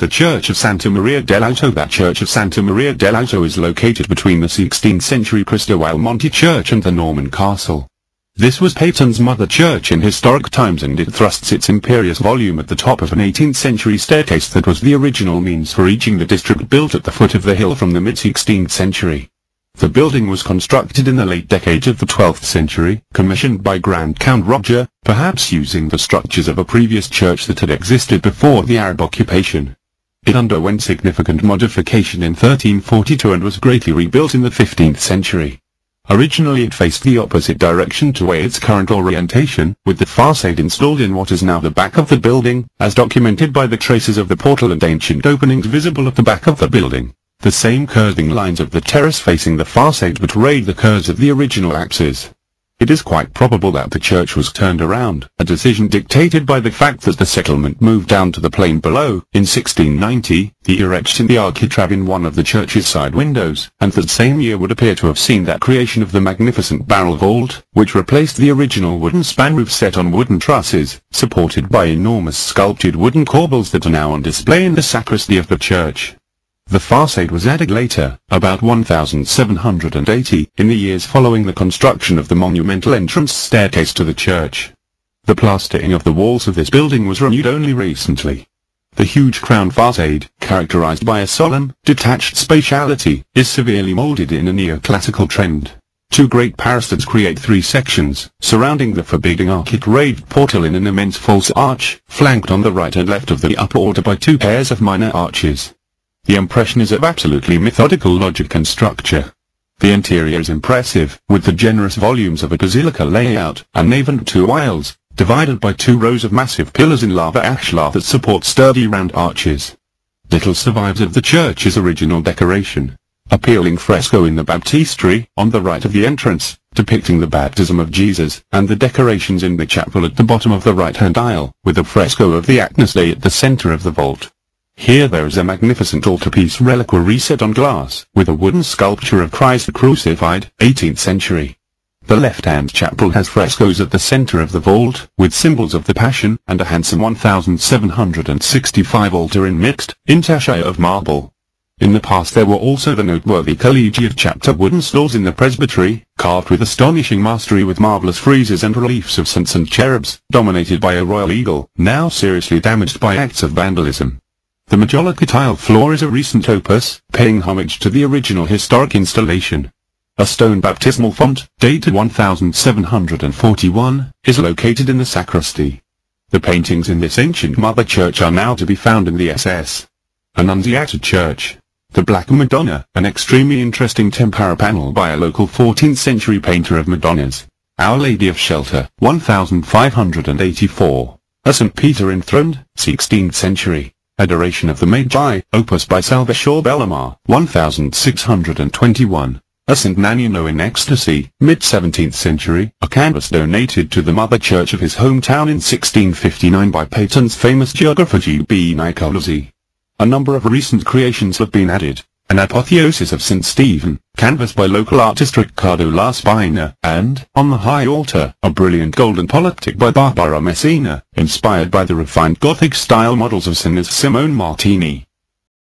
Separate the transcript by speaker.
Speaker 1: The Church of Santa Maria dell'Alto. That Church of Santa Maria dell'Alto is located between the 16th century Cristo al Monte Church and the Norman Castle. This was Peyton's mother church in historic times, and it thrusts its imperious volume at the top of an 18th century staircase that was the original means for reaching the district, built at the foot of the hill from the mid-16th century. The building was constructed in the late decades of the 12th century, commissioned by Grand Count Roger, perhaps using the structures of a previous church that had existed before the Arab occupation. It underwent significant modification in 1342 and was greatly rebuilt in the 15th century. Originally it faced the opposite direction to its current orientation, with the facade installed in what is now the back of the building, as documented by the traces of the portal and ancient openings visible at the back of the building. The same curving lines of the terrace facing the facade betrayed the curves of the original axis. It is quite probable that the church was turned around, a decision dictated by the fact that the settlement moved down to the plain below. In 1690, the erection of the architrave in one of the church's side windows, and that same year would appear to have seen that creation of the magnificent barrel vault, which replaced the original wooden span roof set on wooden trusses, supported by enormous sculptured wooden corbels that are now on display in the sacristy of the church. The facade was added later, about 1780, in the years following the construction of the monumental entrance staircase to the church. The plastering of the walls of this building was renewed only recently. The huge crown facade, characterized by a solemn, detached spatiality, is severely molded in a neoclassical trend. Two great palaces create three sections, surrounding the forbidding architraved portal in an immense false arch, flanked on the right and left of the upper order by two pairs of minor arches. The impression is of absolutely methodical logic and structure. The interior is impressive, with the generous volumes of a basilica layout, a nave and two aisles, divided by two rows of massive pillars in lava ashlar that support sturdy round arches. Little survives of the church's original decoration. A peeling fresco in the baptistry, on the right of the entrance, depicting the baptism of Jesus, and the decorations in the chapel at the bottom of the right-hand aisle, with a fresco of the Agnus Dei at the center of the vault. Here there is a magnificent altarpiece reliquary set on glass, with a wooden sculpture of Christ crucified, 18th century. The left-hand chapel has frescoes at the center of the vault, with symbols of the Passion, and a handsome 1765 altar in mixed, intarsia of marble. In the past there were also the noteworthy collegiate chapter wooden stalls in the presbytery, carved with astonishing mastery with marvelous friezes and reliefs of saints and cherubs, dominated by a royal eagle, now seriously damaged by acts of vandalism. The Majolica tile floor is a recent opus, paying homage to the original historic installation. A stone baptismal font, dated 1741, is located in the sacristy. The paintings in this ancient mother church are now to be found in the SS. Annunziata Church. The Black Madonna, an extremely interesting tempera panel by a local 14th century painter of Madonnas. Our Lady of Shelter, 1584. A St. Peter enthroned, 16th century. Adoration of the Magi, opus by Salvatore Bellamar, 1621. A St. Nannino in Ecstasy, mid-17th century, a canvas donated to the mother church of his hometown in 1659 by Peyton's famous geographer G.B. Nicolosi. A number of recent creations have been added. An apotheosis of St. Stephen, canvas by local artist Riccardo La Spina, and, on the high altar, a brilliant golden polyptych by Barbara Messina, inspired by the refined Gothic-style models of Signors Simone Martini.